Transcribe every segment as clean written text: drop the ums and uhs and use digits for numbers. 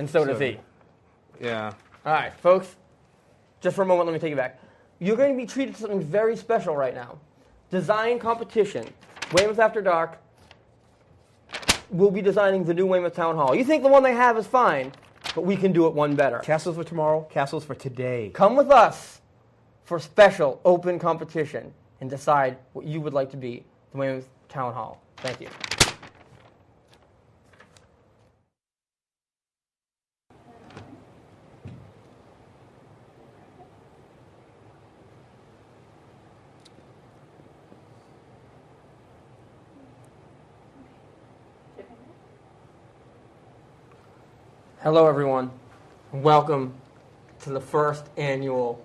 and so does he. Yeah. All right, folks, just for a moment, let me take you back. You're going to be treated to something very special right now. Design competition. Weymouth After Dark will be designing the new Weymouth Town Hall. You think the one they have is fine, but we can do it one better. Castles for tomorrow, castles for today. Come with us for special open competition and decide what you would like to be the Weymouth Town Hall. Thank you. Hello, everyone. Welcome to the first annual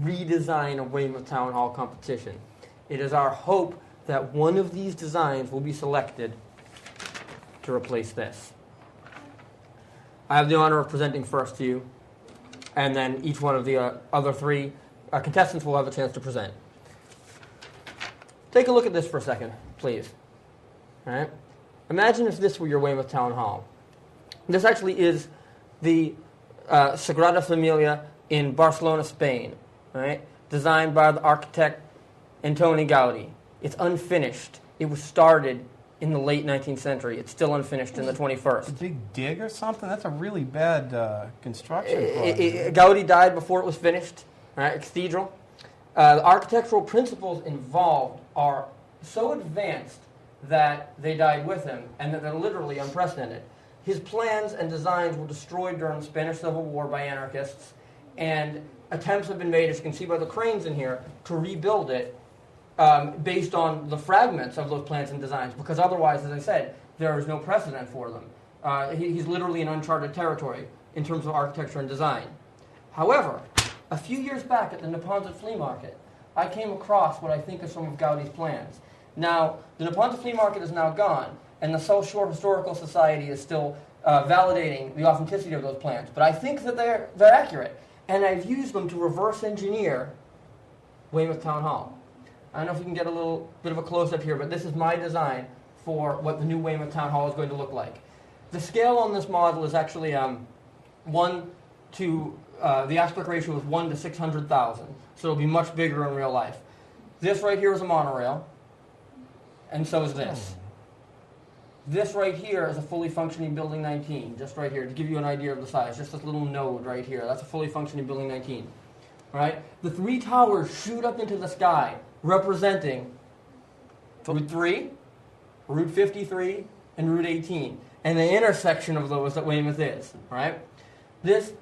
redesign of Weymouth Town Hall competition. It is our hope that one of these designs will be selected to replace this. I have the honor of presenting first to you, and then each one of the other three contestants will have a chance to present. Take a look at this for a second, please. All right? Imagine if this were your Weymouth Town Hall. This actually is the Sagrada Familia in Barcelona, Spain, right? Designed by the architect Antoni Gaudi. It's unfinished. It was started in the late 19th century. It's still unfinished in the 21st. A big dig or something? That's a really bad construction project. Gaudi died before it was finished, right? Cathedral. The architectural principles involved are so advanced that they died with him, and that they're literally unprecedented. His plans and designs were destroyed during the Spanish Civil War by anarchists, and attempts have been made, as you can see by the cranes in here, to rebuild it based on the fragments of those plans and designs, because otherwise, as I said, there is no precedent for them. He's literally in uncharted territory in terms of architecture and design. However, a few years back at the Neponset Flea Market, I came across what I think are some of Gaudi's plans. Now, the Neponset Flea Market is now gone, and the South Shore Historical Society is still validating the authenticity of those plans. But I think that they're accurate, and I've used them to reverse engineer Weymouth Town Hall. I don't know if you can get a little bit of a close-up here, but this is my design for what the new Weymouth Town Hall is going to look like. The scale on this model is actually the aspect ratio is 1 to 600,000, so it'll be much bigger in real life. This right here is a monorail, and so is this. This right here is a fully functioning Building 19, just right here, to give you an idea of the size. Just this little node right here. That's a fully functioning Building 19. All right? The three towers shoot up into the sky, representing Route 3, Route 53, and Route 18, and the intersection of those that Weymouth is. All right? This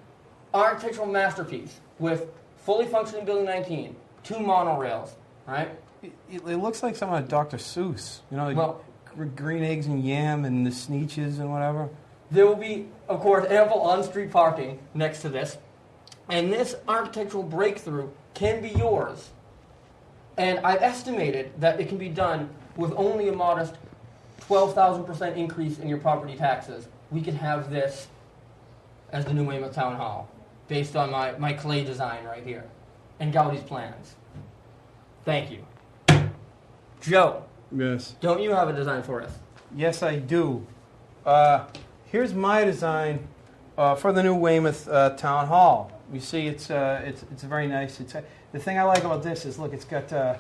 architectural masterpiece with fully functioning Building 19, 2 monorails. All right? It looks like some of Dr. Seuss. You know, like green eggs and yam and the sneetches and whatever. There will be, of course, ample on-street parking next to this. And this architectural breakthrough can be yours. And I've estimated that it can be done with only a modest 12,000% increase in your property taxes. We could have this as the new Weymouth Town Hall, based on my clay design right here, and Gaudi's plans. Thank you. Joe. Yes. Don't you have a design for us? Yes, I do. Here's my design for the new Weymouth Town Hall. You see, it's very nice. The thing I like about this is, look, it's got a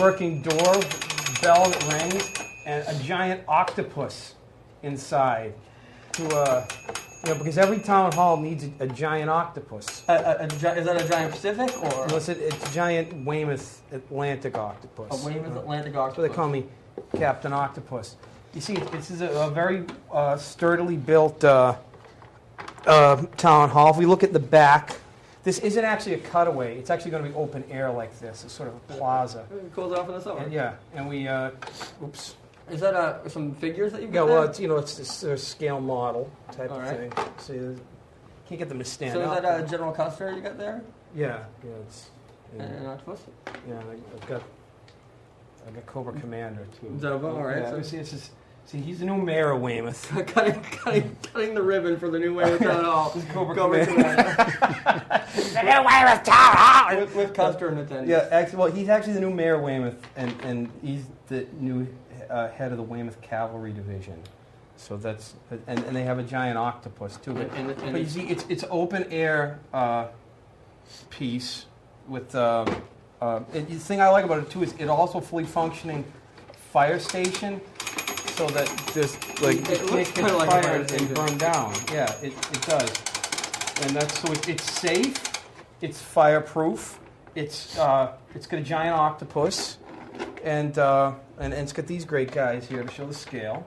working door, bell that rings, and a giant octopus inside. Because every town hall needs a giant octopus. Is that a giant Pacific or? No, it's a giant Weymouth Atlantic octopus. A Weymouth Atlantic octopus. So they call me Captain Octopus. You see, this is a very sturdily built town hall. If we look at the back, this isn't actually a cutaway. It's actually going to be open air like this. It's sort of a plaza. Close it off in the summer. And we, oops. Is that some figures that you've got? Yeah, well, it's this scale model type of thing. So can't get them to stand up. So is that a General Custer you got there? Yeah, it's. An octopus? Yeah, I've got Cobra Commander too. Is that a bow? All right. Yeah, see, he's the new mayor of Weymouth. cutting the ribbon for the new Weymouth Town Hall. Cobra Commander. The new Weymouth Town Hall with Custer in attendance. Yeah, actually, well, he's actually the new mayor of Weymouth, and he's the new head of the Weymouth Cavalry Division. So that's and they have a giant octopus too. And But you see, it's open air piece with. The thing I like about it too is it also fully functioning fire station, so that there's like it looks can't kind of like a fire fire and station. burn down. Yeah, it does, and that's so it's safe, it's fireproof, it's got a giant octopus, and it's got these great guys here to show the scale.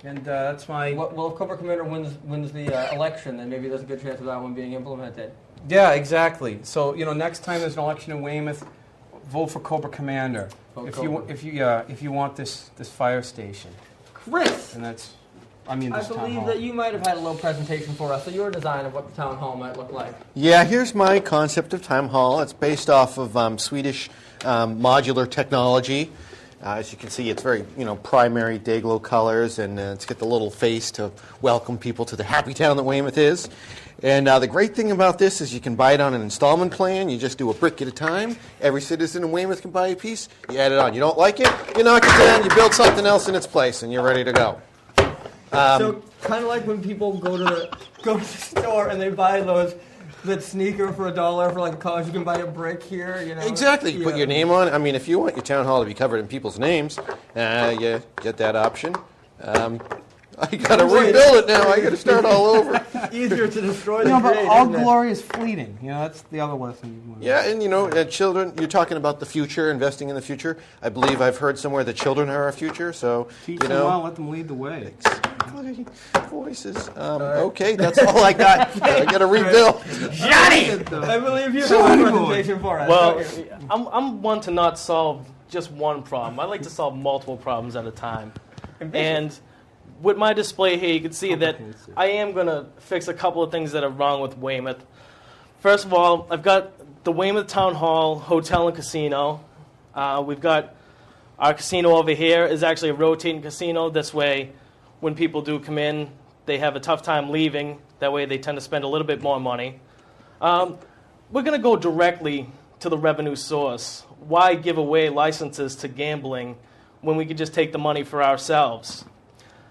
And that's my. Well, if Cobra Commander wins the election, then maybe there's a good chance of that one being implemented. Yeah, exactly. So next time there's an election in Weymouth, vote for Cobra Commander. If you want this fire station. Chris, And that's, I this town believe hall. that you might have had a little presentation for us. So your design of what the town hall might look like. Yeah, here's my concept of town hall. It's based off of Swedish modular technology. As you can see, it's very, primary day-glow colors, and it's got the little face to welcome people to the happy town that Weymouth is. And the great thing about this is you can buy it on an installment plan. You just do a brick at a time. Every citizen in Weymouth can buy a piece. You add it on. You don't like it, you knock it down, you build something else in its place, and you're ready to go. So kind of like when people go to the store and they buy that sneaker for $1 for like college, you can buy a brick here. Exactly. You put your name on. I mean, if you want your town hall to be covered in people's names, you get that option. I got to rebuild it now. I got to start all over. Easier to destroy than but create, all isn't it? glory is fleeting. That's the other lesson you want. Yeah, and children, you're talking about the future, investing in the future. I believe I've heard somewhere that children are our future, so, Teach them well, let them lead the way. Exactly. Voices. Okay, that's all I got. I got to rebuild. Johnny! I believe you have a presentation for us. Well, I'm one to not solve just one problem. I like to solve multiple problems at a time. And with my display here, you can see that I am going to fix a couple of things that are wrong with Weymouth. First of all, I've got the Weymouth Town Hall Hotel and Casino. We've got our casino over here is actually a rotating casino. This way, when people do come in, they have a tough time leaving. That way, they tend to spend a little bit more money. We're going to go directly to the revenue source. Why give away licenses to gambling when we could just take the money for ourselves?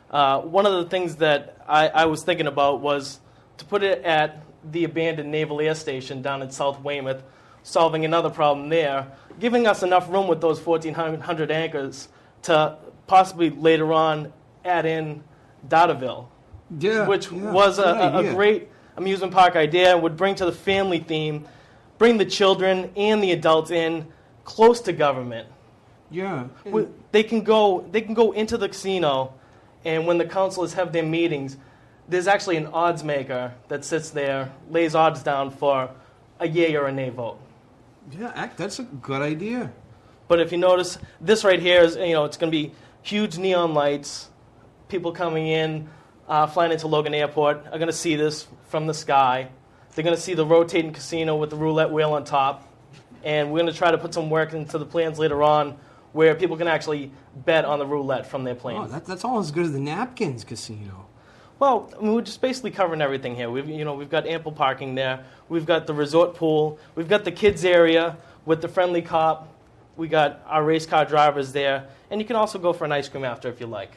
One of the things that I was thinking about was to put it at the abandoned Naval Air Station down in South Weymouth, solving another problem there, giving us enough room with those 1,400 anchors to possibly later on add in Dottaville, which was a great amusement park idea and would bring to the family theme, bring the children and the adults in close to government. Yeah. They can go into the casino. And when the councilors have their meetings, there's actually an odds maker that sits there, lays odds down for a yay or a nay vote. Yeah, that's a good idea. But if you notice, this right here is, it's going to be huge neon lights. People coming in, flying into Logan Airport are going to see this from the sky. They're going to see the rotating casino with the roulette wheel on top. And we're going to try to put some work into the plans later on where people can actually bet on the roulette from their plane. Oh, that's all as good as the Napkins Casino. Well, we're just basically covering everything here. We've got ample parking there. We've got the resort pool. We've got the kids area with the friendly cop. We got our race car drivers there. And you can also go for an ice cream after if you like.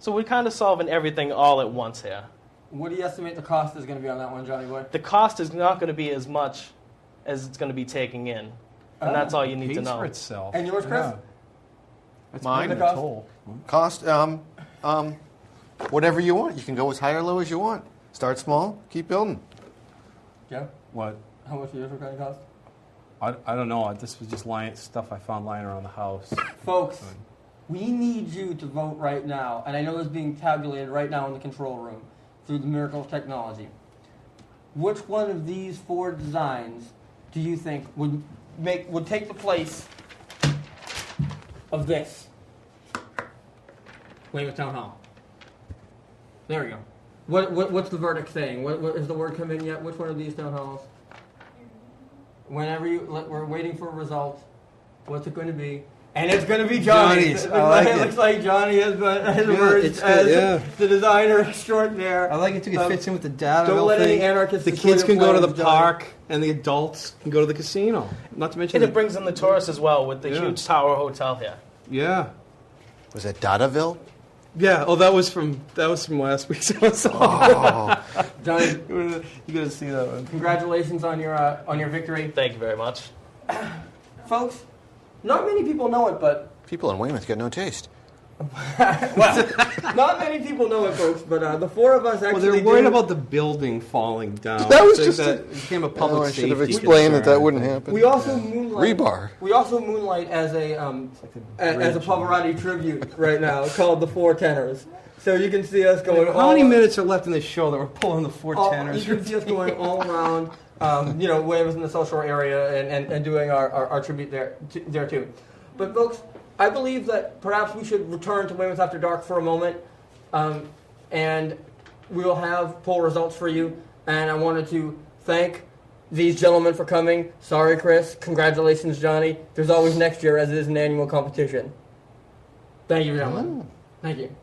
So we're kind of solving everything all at once here. What do you estimate the cost is going to be on that one, Johnny boy? The cost is not going to be as much as it's going to be taking in. And that's all you need to know. For itself. And yours, Chris? Yeah. That's Mine? the toll. Cost, whatever you want. You can go as high or low as you want. Start small, keep building. Joe? What? How much yours going to cost? I don't know. This was just stuff I found lying around the house. Folks, we need you to vote right now. And I know it's being tabulated right now in the control room through the miracle of technology. Which one of these 4 designs do you think would take the place of this Weymouth Town Hall? There we go. What's the verdict saying? What has the word come in yet? Which one of these town halls? Whenever we're waiting for a result. What's it going to be? And it's going to be Johnny's. Johnny's. I like it it. Looks like Johnny has emerged as the designer extraordinaire. I like it too. It fits in with the data. Don't let any anarchists. The kids can go to the park, and the adults can go to the casino. Not to mention. And it brings in the tourists as well with the huge tower hotel here. Yeah. Was that Dottaville? Yeah. Oh, that was from last week's episode. Oh, Johnny, You gotta see that one. congratulations on your victory. Thank you very much. Folks, not many people know it, but people in Weymouth get no taste. well, not many people know it, folks, but the four of us actually Well, they're worried do. about the building falling down. That was So just that became a public I safety should have explained that concern. wouldn't happen. We also moonlight. Rebar. We also moonlight as a as a bridge. Pavarotti tribute right now called the Four Tenors. So you can see us going. How many minutes are left in this show that we're pulling the four all, tenors? You can see us going all around, Weymouth in the South Shore area and doing our tribute there too. But folks, I believe that perhaps we should return to Weymouth After Dark for a moment, and we will have poll results for you. And I wanted to thank these gentlemen for coming. Sorry, Chris. Congratulations, Johnny. There's always next year, as it is an annual competition. Thank you, gentlemen. Thank you.